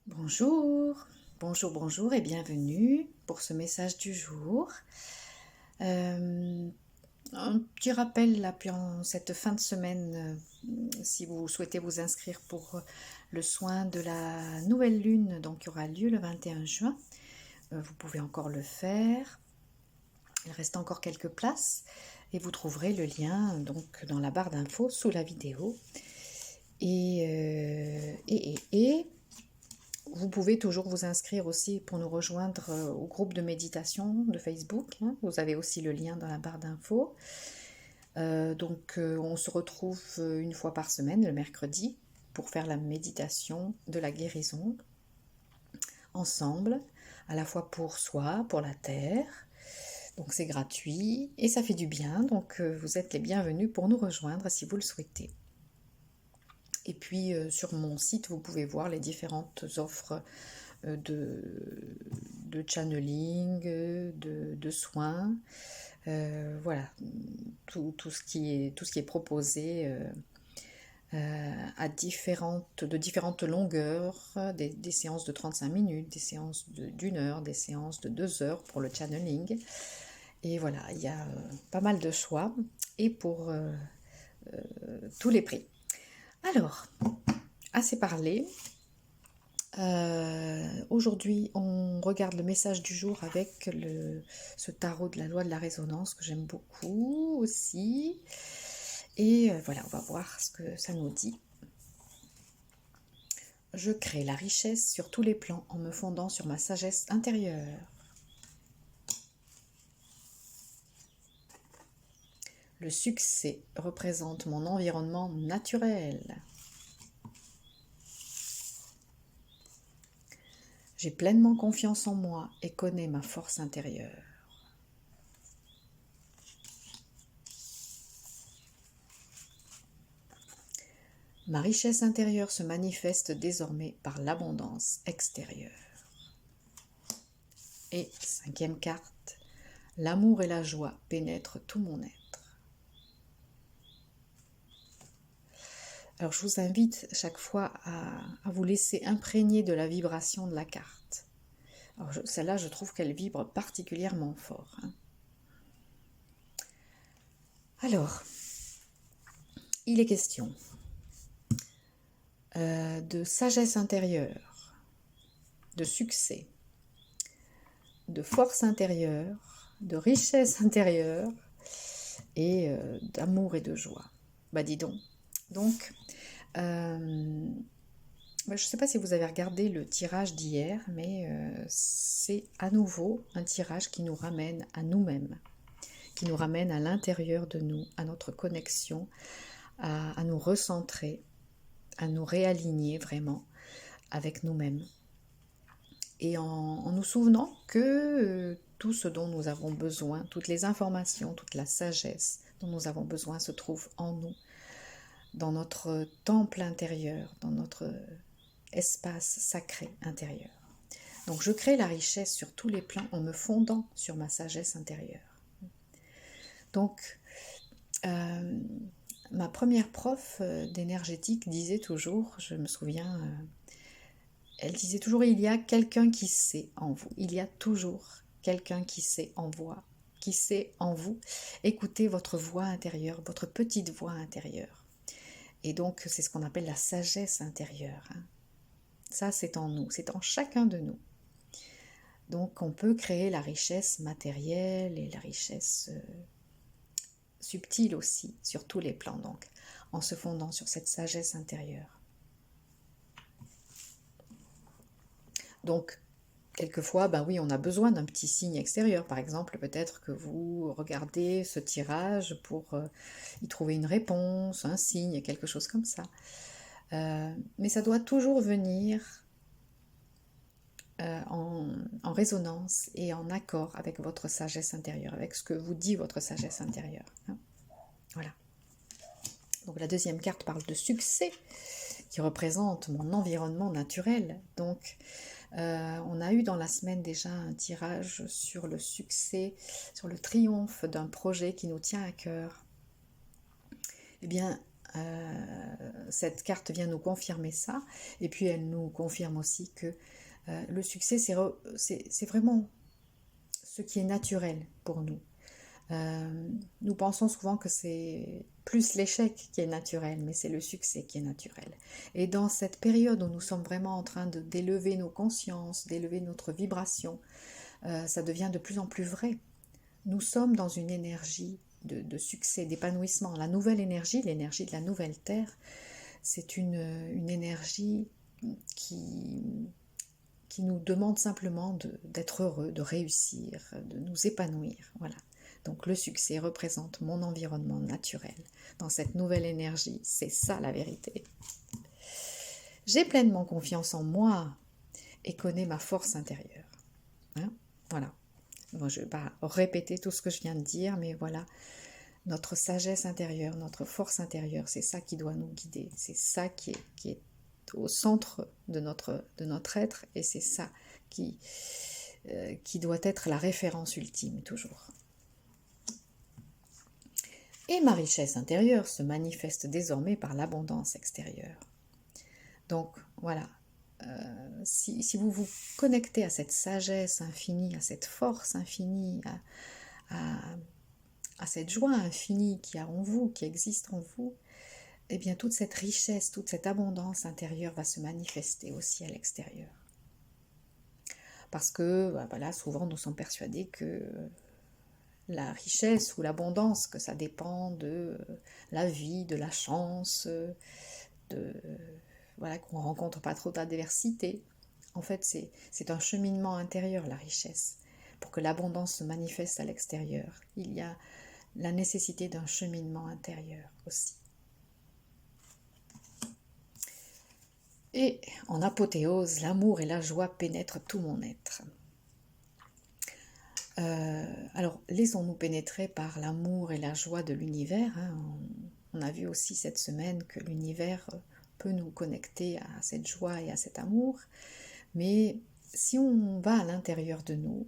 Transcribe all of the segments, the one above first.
Bonjour, bonjour et bienvenue pour ce message du jour. Euh, un petit rappel là, puis en cette fin de semaine, si vous souhaitez vous inscrire pour le soin de la nouvelle lune, donc qui aura lieu le 21 juin, vous pouvez encore le faire. Il reste encore quelques places et vous trouverez le lien donc dans la barre d'infos sous la vidéo. Et vous pouvez toujours vous inscrire aussi pour nous rejoindre au groupe de méditation de Facebook, hein. Vous avez aussi le lien dans la barre d'infos. On se retrouve une fois par semaine, le mercredi, pour faire la méditation de la guérison, ensemble, à la fois pour soi, pour la terre. Donc c'est gratuit et ça fait du bien, donc vous êtes les bienvenus pour nous rejoindre si vous le souhaitez. Et puis sur mon site, vous pouvez voir les différentes offres de channeling, de soins. Voilà, tout ce qui est proposé de différentes longueurs, des séances de 35 minutes, des séances d'une heure, des séances de 2 heures pour le channeling. Et voilà, il y a pas mal de choix et pour tous les prix. Alors, assez parlé. Aujourd'hui, on regarde le message du jour avec ce tarot de la loi de la résonance que j'aime beaucoup aussi. Et voilà, on va voir ce que ça nous dit. Je crée la richesse sur tous les plans en me fondant sur ma sagesse intérieure. Le succès représente mon environnement naturel. J'ai pleinement confiance en moi et connais ma force intérieure. Ma richesse intérieure se manifeste désormais par l'abondance extérieure. Et cinquième carte, l'amour et la joie pénètrent tout mon être. Alors je vous invite chaque fois à vous laisser imprégner de la vibration de la carte. Alors celle-là, je trouve qu'elle vibre particulièrement fort. Alors, il est question de sagesse intérieure, de succès, de force intérieure, de richesse intérieure et d'amour et de joie. Bah dis donc. Donc, je ne sais pas si vous avez regardé le tirage d'hier, mais c'est à nouveau un tirage qui nous ramène à nous-mêmes, qui nous ramène à l'intérieur de nous, à notre connexion, à nous recentrer, à nous réaligner vraiment avec nous-mêmes. Et en nous souvenant que tout ce dont nous avons besoin, toutes les informations, toute la sagesse dont nous avons besoin se trouve en nous, dans notre temple intérieur, dans notre espace sacré intérieur. Donc je crée la richesse sur tous les plans en me fondant sur ma sagesse intérieure. Donc ma première prof d'énergétique disait toujours, je me souviens, elle disait toujours, il y a quelqu'un qui sait en vous. Il y a toujours quelqu'un qui sait en vous. Qui sait en vous. Écoutez votre voix intérieure, votre petite voix intérieure. Et donc, c'est ce qu'on appelle la sagesse intérieure. Ça, c'est en nous, c'est en chacun de nous. Donc, on peut créer la richesse matérielle et la richesse subtile aussi, sur tous les plans, donc, en se fondant sur cette sagesse intérieure. Donc, quelquefois, ben oui, on a besoin d'un petit signe extérieur. Par exemple, peut-être que vous regardez ce tirage pour y trouver une réponse, un signe, quelque chose comme ça. Mais ça doit toujours venir en résonance et en accord avec votre sagesse intérieure, avec ce que vous dit votre sagesse intérieure. Hein. Voilà. Donc la deuxième carte parle de succès, qui représente mon environnement naturel. Donc, on a eu dans la semaine déjà un tirage sur le succès, sur le triomphe d'un projet qui nous tient à cœur. Eh bien, cette carte vient nous confirmer ça, et puis elle nous confirme aussi que le succès, c'est vraiment ce qui est naturel pour nous. Nous pensons souvent que c'est plus l'échec qui est naturel, mais c'est le succès qui est naturel. Et dans cette période où nous sommes vraiment en train d'élever nos consciences, d'élever notre vibration, ça devient de plus en plus vrai. Nous sommes dans une énergie de succès, d'épanouissement. La nouvelle énergie, l'énergie de la nouvelle Terre, c'est une énergie qui nous demande simplement d'être heureux, de réussir, de nous épanouir. Voilà. Donc le succès représente mon environnement naturel. Dans cette nouvelle énergie, c'est ça la vérité. J'ai pleinement confiance en moi et connais ma force intérieure. Hein, voilà. Bon, je ne vais pas répéter tout ce que je viens de dire, mais voilà, notre sagesse intérieure, notre force intérieure, c'est ça qui doit nous guider, c'est ça qui est au centre de notre être, et c'est ça qui doit être la référence ultime toujours. Et ma richesse intérieure se manifeste désormais par l'abondance extérieure. Donc voilà, si vous vous connectez à cette sagesse infinie, à cette force infinie, à cette joie infinie qui a en vous, qui existe en vous, eh bien toute cette richesse, toute cette abondance intérieure va se manifester aussi à l'extérieur. Parce que voilà, souvent nous sommes persuadés que la richesse ou l'abondance, que ça dépend de la vie, de la chance, voilà, qu'on ne rencontre pas trop d'adversité. En fait, c'est un cheminement intérieur, la richesse. Pour que l'abondance se manifeste à l'extérieur, il y a la nécessité d'un cheminement intérieur aussi. Et en apothéose, l'amour et la joie pénètrent tout mon être. Alors, laissons-nous pénétrer par l'amour et la joie de l'univers. Hein. On a vu aussi cette semaine que l'univers peut nous connecter à cette joie et à cet amour. Mais si on va à l'intérieur de nous,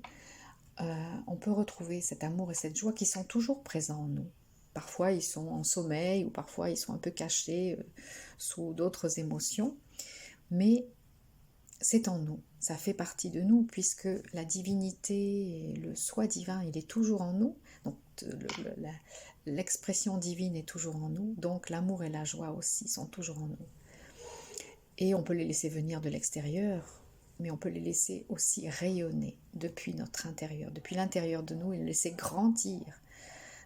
on peut retrouver cet amour et cette joie qui sont toujours présents en nous. Parfois, ils sont en sommeil ou parfois, ils sont un peu cachés sous d'autres émotions. Mais c'est en nous, ça fait partie de nous, puisque la divinité et le soi divin, il est toujours en nous, donc l'expression divine est toujours en nous, donc l'amour et la joie aussi sont toujours en nous. Et on peut les laisser venir de l'extérieur, mais on peut les laisser aussi rayonner depuis notre intérieur, depuis l'intérieur de nous, et les laisser grandir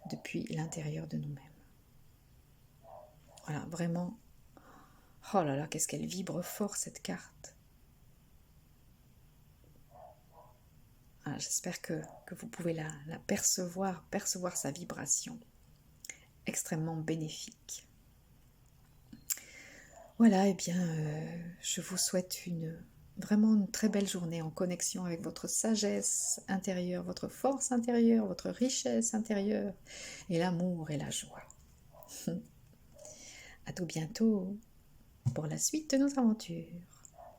depuis l'intérieur de nous-mêmes. Voilà, vraiment, oh là là, qu'est-ce qu'elle vibre fort cette carte. J'espère que vous pouvez la percevoir sa vibration, extrêmement bénéfique. Voilà, et bien, je vous souhaite vraiment une très belle journée en connexion avec votre sagesse intérieure, votre force intérieure, votre richesse intérieure, et l'amour et la joie. À tout bientôt pour la suite de nos aventures.